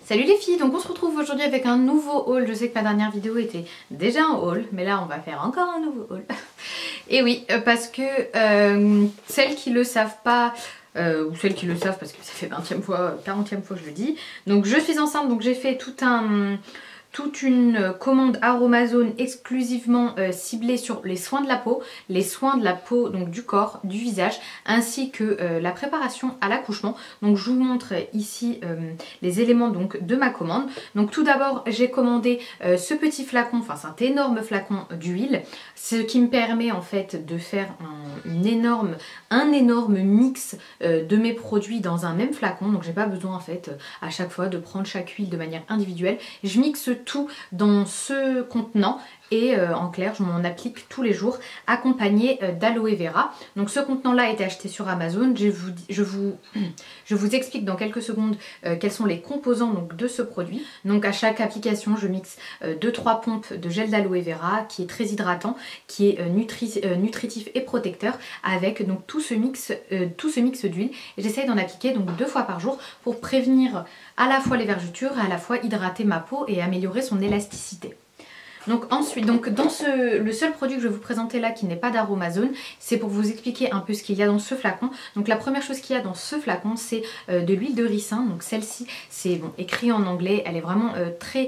Salut les filles, donc on se retrouve aujourd'hui avec un nouveau haul. Je sais que ma dernière vidéo était déjà un haul, mais là on va faire encore un nouveau haul. Et oui, parce que celles qui le savent pas, ou celles qui le savent parce que ça fait 20e fois, 40e fois que je le dis. Donc je suis enceinte, donc j'ai fait toute une commande Aromazone exclusivement ciblée sur les soins de la peau, donc du corps, du visage, ainsi que la préparation à l'accouchement. Donc je vous montre ici les éléments donc de ma commande. Donc tout d'abord j'ai commandé ce petit flacon, enfin c'est un énorme flacon d'huile, ce qui me permet en fait de faire un énorme mix de mes produits dans un même flacon. Donc j'ai pas besoin en fait à chaque fois de prendre chaque huile de manière individuelle. Je mixe tout dans ce contenant et en clair je m'en applique tous les jours accompagné d'aloe vera. Donc ce contenant là a été acheté sur Amazon. Je vous explique dans quelques secondes quels sont les composants donc, de ce produit. Donc à chaque application je mixe 2-3 pompes de gel d'aloe vera qui est très hydratant, qui est nutritif et protecteur, avec donc tout ce mix d'huile, et j'essaye d'en appliquer donc 2 fois par jour pour prévenir à la fois les vergetures et à la fois hydrater ma peau et améliorer son élasticité. Donc ensuite, donc le seul produit que je vais vous présenter là qui n'est pas d'Aromazone, c'est pour vous expliquer un peu ce qu'il y a dans ce flacon. Donc la première chose qu'il y a dans ce flacon, c'est de l'huile de ricin. Donc celle-ci, c'est bon, écrit en anglais, elle est vraiment très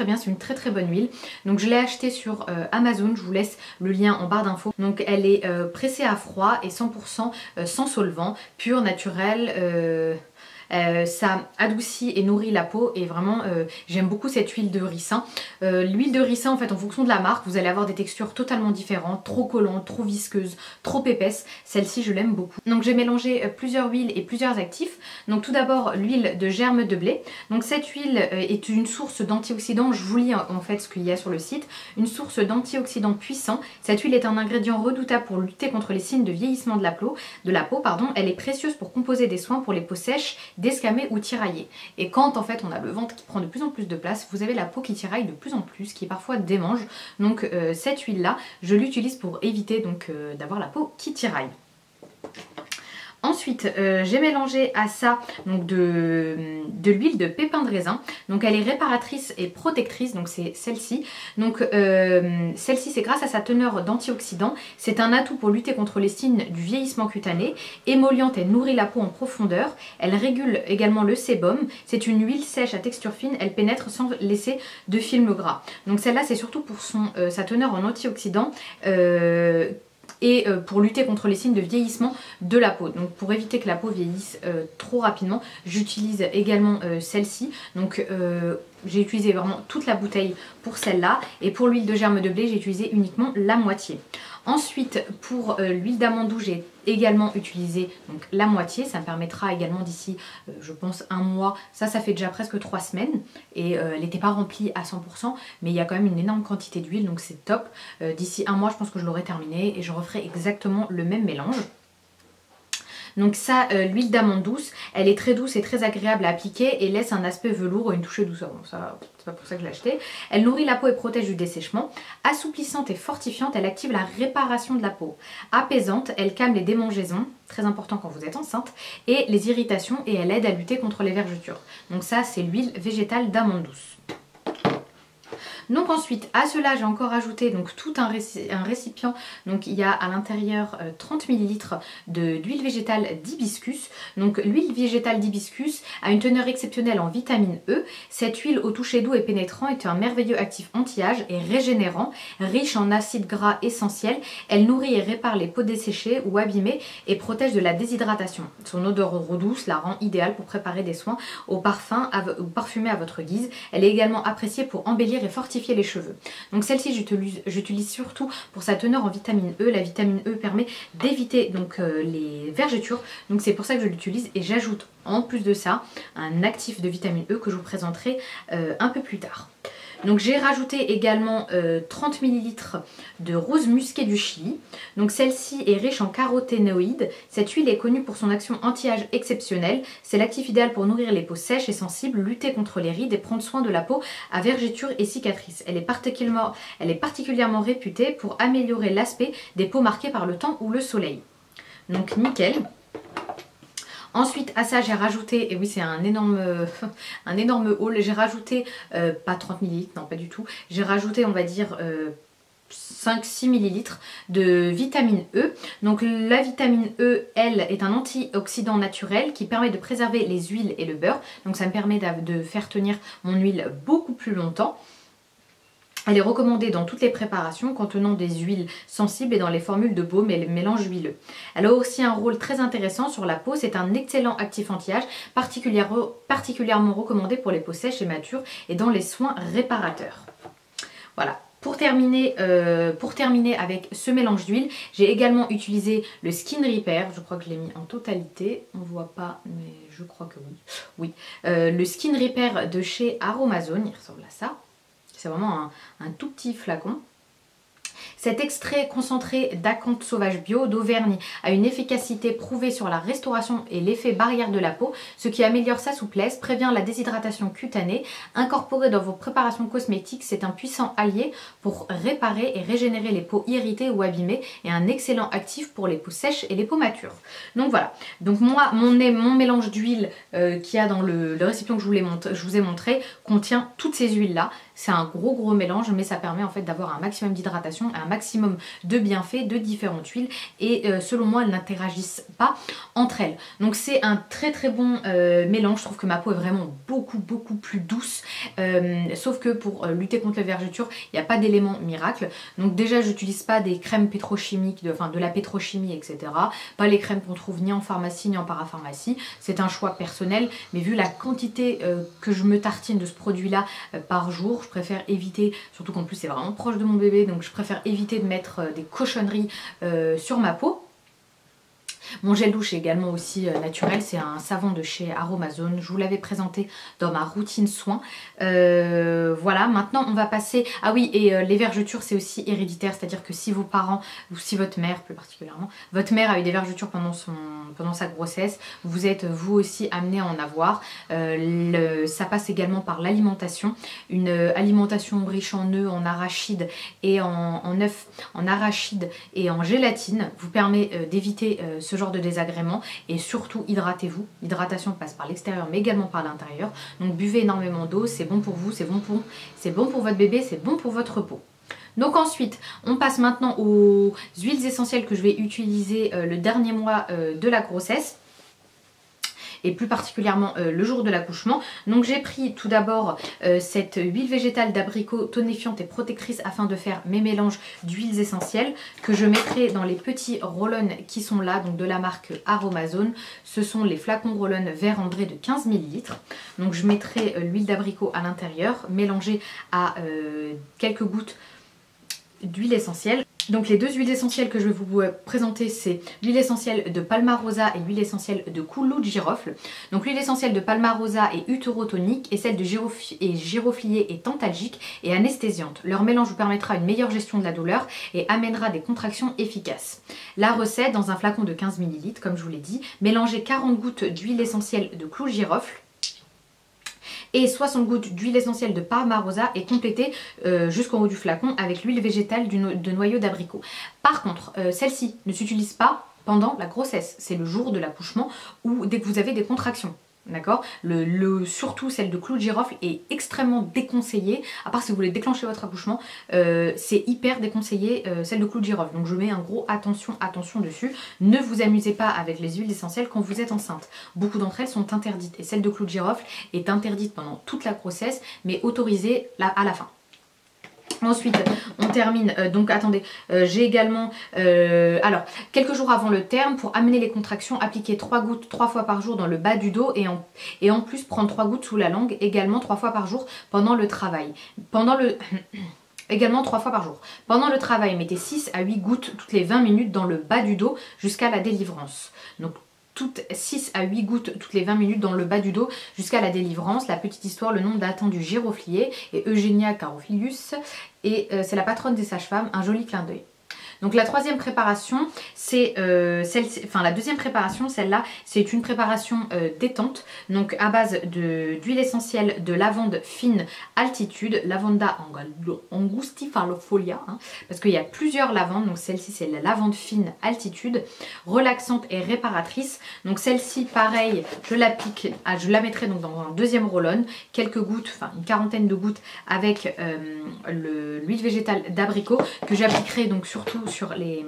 bien, c'est une très bonne huile. Donc je l'ai achetée sur Amazon, je vous laisse le lien en barre d'infos. Donc elle est pressée à froid et 100% sans solvant, pure, naturelle. Ça adoucit et nourrit la peau et vraiment j'aime beaucoup cette huile de ricin. L'huile de ricin en fait en fonction de la marque vous allez avoir des textures totalement différentes, trop collantes, trop visqueuses, trop épaisses. Celle-ci je l'aime beaucoup. Donc j'ai mélangé plusieurs huiles et plusieurs actifs. Donc tout d'abord l'huile de germe de blé. Donc cette huile est une source d'antioxydants, je vous lis en fait ce qu'il y a sur le site. Une source d'antioxydants puissants. Cette huile est un ingrédient redoutable pour lutter contre les signes de vieillissement de la peau. Elle est précieuse pour composer des soins pour les peaux sèches, descamée ou tiraillée. Et quand en fait on a le ventre qui prend de plus en plus de place, vous avez la peau qui tiraille de plus en plus, qui parfois démange. Donc cette huile là, je l'utilise pour éviter donc d'avoir la peau qui tiraille. Ensuite, j'ai mélangé à ça donc de l'huile de pépin de raisin. Donc elle est réparatrice et protectrice, donc c'est celle-ci. Donc celle-ci c'est grâce à sa teneur d'antioxydants. C'est un atout pour lutter contre les signes du vieillissement cutané. Émolliente, elle nourrit la peau en profondeur. Elle régule également le sébum. C'est une huile sèche à texture fine. Elle pénètre sans laisser de film gras. Donc celle-là c'est surtout pour sa teneur en antioxydants. Et pour lutter contre les signes de vieillissement de la peau. Donc pour éviter que la peau vieillisse trop rapidement, j'utilise également celle-ci. Donc j'ai utilisé vraiment toute la bouteille pour celle-là. Et pour l'huile de germe de blé, j'ai utilisé uniquement la moitié. Ensuite, pour l'huile d'amande douce, j'ai également utilisé donc, la moitié. Ça me permettra également d'ici, je pense, un mois. Ça fait déjà presque 3 semaines. Et elle n'était pas remplie à 100%. Mais il y a quand même une énorme quantité d'huile, donc c'est top. D'ici un mois, je pense que je l'aurai terminé. Et je referai exactement le même mélange. Donc ça, l'huile d'amande douce, elle est très douce et très agréable à appliquer et laisse un aspect velours et une touche de douceur. Bon, ça, c'est pas pour ça que je l'ai acheté. Elle nourrit la peau et protège du dessèchement. Assouplissante et fortifiante, elle active la réparation de la peau. Apaisante, elle calme les démangeaisons, très important quand vous êtes enceinte, et les irritations, et elle aide à lutter contre les vergetures. Donc ça, c'est l'huile végétale d'amande douce. Donc ensuite, à cela, j'ai encore ajouté donc, tout un récipient. Donc il y a à l'intérieur 30 ml d'huile végétale d'hibiscus. Donc l'huile végétale d'hibiscus a une teneur exceptionnelle en vitamine E. Cette huile au toucher doux et pénétrant est un merveilleux actif anti-âge et régénérant, riche en acides gras essentiels. Elle nourrit et répare les peaux desséchées ou abîmées et protège de la déshydratation. Son odeur douce la rend idéale pour préparer des soins au parfum ou parfumer à votre guise. Elle est également appréciée pour embellir et fortifier les cheveux. Donc celle-ci j'utilise surtout pour sa teneur en vitamine E. La vitamine E permet d'éviter donc les vergetures. Donc c'est pour ça que je l'utilise et j'ajoute en plus de ça un actif de vitamine E que je vous présenterai un peu plus tard. Donc j'ai rajouté également 30 ml de rose musquée du Chili. Donc celle-ci est riche en caroténoïdes. Cette huile est connue pour son action anti-âge exceptionnelle. C'est l'actif idéal pour nourrir les peaux sèches et sensibles, lutter contre les rides et prendre soin de la peau à vergetures et cicatrices. Elle est particulièrement réputée pour améliorer l'aspect des peaux marquées par le temps ou le soleil. Donc nickel. Ensuite à ça j'ai rajouté, et oui c'est un énorme un énorme haul, j'ai rajouté pas 30 ml, non pas du tout, j'ai rajouté on va dire 5-6 ml de vitamine E. Donc la vitamine E, elle, est un antioxydant naturel qui permet de préserver les huiles et le beurre. Donc ça me permet de faire tenir mon huile beaucoup plus longtemps. Elle est recommandée dans toutes les préparations contenant des huiles sensibles et dans les formules de baume et les mélanges huileux. Elle a aussi un rôle très intéressant sur la peau. C'est un excellent actif anti-âge, particulièrement recommandé pour les peaux sèches et matures et dans les soins réparateurs. Voilà. Pour terminer avec ce mélange d'huile, j'ai également utilisé le Skin Repair. Je crois que je l'ai mis en totalité. On ne voit pas, mais je crois que oui. Oui. Le Skin Repair de chez Aromazone, il ressemble à ça. C'est vraiment un tout petit flacon. Cet extrait concentré d'acanthe sauvage bio d'Auvergne a une efficacité prouvée sur la restauration et l'effet barrière de la peau, ce qui améliore sa souplesse, prévient la déshydratation cutanée. Incorporé dans vos préparations cosmétiques, c'est un puissant allié pour réparer et régénérer les peaux irritées ou abîmées et un excellent actif pour les peaux sèches et les peaux matures. Donc voilà, donc moi mon mélange d'huile qu'il y a dans le récipient que je vous ai montré contient toutes ces huiles là. C'est un gros mélange, mais ça permet en fait d'avoir un maximum d'hydratation, un maximum de bienfaits de différentes huiles et selon moi elles n'interagissent pas entre elles. Donc c'est un très bon mélange. Je trouve que ma peau est vraiment beaucoup plus douce, sauf que pour lutter contre les vergetures il n'y a pas d'élément miracle. Donc déjà j'utilise pas des crèmes pétrochimiques, de la pétrochimie etc. Pas les crèmes qu'on trouve ni en pharmacie ni en parapharmacie. C'est un choix personnel, mais vu la quantité que je me tartine de ce produit là par jour, je préfère éviter, surtout qu'en plus c'est vraiment proche de mon bébé, donc je préfère éviter de mettre des cochonneries sur ma peau. Mon gel douche est également aussi naturel, c'est un savon de chez Aromazone, je vous l'avais présenté dans ma routine soins. Voilà, maintenant on va passer... Ah oui, et les vergetures c'est aussi héréditaire, c'est-à-dire que si vos parents, ou si votre mère plus particulièrement, votre mère a eu des vergetures pendant sa grossesse, vous êtes vous aussi amené à en avoir. Ça passe également par l'alimentation, une alimentation riche en œufs, en arachides et en œufs, en arachides et en gélatine vous permet d'éviter ce genre de désagréments et surtout hydratez-vous. L'hydratation passe par l'extérieur mais également par l'intérieur. Donc buvez énormément d'eau, c'est bon pour vous, c'est bon pour votre bébé, c'est bon pour votre peau. Donc ensuite, on passe maintenant aux huiles essentielles que je vais utiliser le dernier mois de la grossesse. Et plus particulièrement le jour de l'accouchement. Donc j'ai pris tout d'abord cette huile végétale d'abricot tonifiante et protectrice afin de faire mes mélanges d'huiles essentielles que je mettrai dans les petits roll-on qui sont là, donc de la marque Aromazone. Ce sont les flacons roll-on vert ambré de 15 ml. Donc je mettrai l'huile d'abricot à l'intérieur mélangée à quelques gouttes d'huile essentielle. Donc les deux huiles essentielles que je vais vous présenter, c'est l'huile essentielle de Palmarosa et l'huile essentielle de Clou de girofle. Donc l'huile essentielle de Palmarosa est utérotonique et celle de giroflier est antalgique et anesthésiante. Leur mélange vous permettra une meilleure gestion de la douleur et amènera des contractions efficaces. La recette, dans un flacon de 15 ml comme je vous l'ai dit, mélangez 40 gouttes d'huile essentielle de Clou de girofle et 60 gouttes d'huile essentielle de Palmarosa et complétée jusqu'en haut du flacon avec l'huile végétale de noyau d'abricot. Par contre, celle-ci ne s'utilise pas pendant la grossesse, c'est le jour de l'accouchement ou dès que vous avez des contractions. D'accord, surtout celle de Clou de girofle est extrêmement déconseillée, à part si vous voulez déclencher votre accouchement, c'est hyper déconseillé celle de Clou de girofle. Donc je mets un gros attention dessus. Ne vous amusez pas avec les huiles essentielles quand vous êtes enceinte. Beaucoup d'entre elles sont interdites et celle de Clou de girofle est interdite pendant toute la grossesse mais autorisée à la fin. Ensuite, on termine, donc attendez, j'ai également, alors, quelques jours avant le terme, pour amener les contractions, appliquer 3 gouttes 3 fois par jour dans le bas du dos et en plus prendre 3 gouttes sous la langue, également 3 fois par jour pendant le travail. Également 3 fois par jour. Pendant le travail, mettez 6 à 8 gouttes toutes les 20 minutes dans le bas du dos jusqu'à la délivrance. Donc, 6 à 8 gouttes toutes les 20 minutes dans le bas du dos jusqu'à la délivrance. La petite histoire, le nom datant du giroflier et Eugenia Carophilius et c'est la patronne des sages-femmes, un joli clin d'œil. Donc la troisième préparation, c'est la deuxième préparation, celle-là, c'est une préparation détente, donc à base d'huile essentielle de lavande fine altitude, Lavanda angustifolia, hein, parce qu'il y a plusieurs lavandes, donc celle-ci c'est la lavande fine altitude, relaxante et réparatrice. Donc celle-ci, pareil, je l'applique, je la mettrai donc dans un deuxième roll-on, quelques gouttes, enfin une quarantaine de gouttes avec l'huile végétale d'abricot que j'appliquerai donc surtout sur les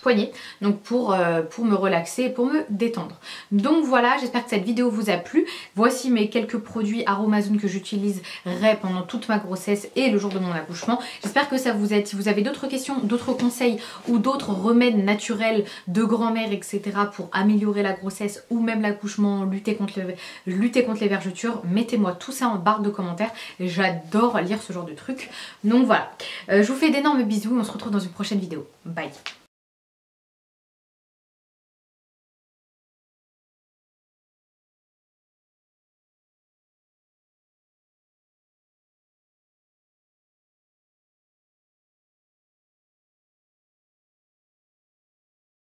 poignets, donc pour me relaxer et pour me détendre. Donc voilà, j'espère que cette vidéo vous a plu. Voici mes quelques produits Aromazone que j'utiliserai pendant toute ma grossesse et le jour de mon accouchement. J'espère que ça vous aide. Si vous avez d'autres questions, d'autres conseils ou d'autres remèdes naturels de grand-mère, etc. pour améliorer la grossesse ou même l'accouchement, lutter contre les vergetures, mettez-moi tout ça en barre de commentaires. J'adore lire ce genre de trucs. Donc voilà, je vous fais d'énormes bisous et on se retrouve dans une prochaine vidéo. Bye!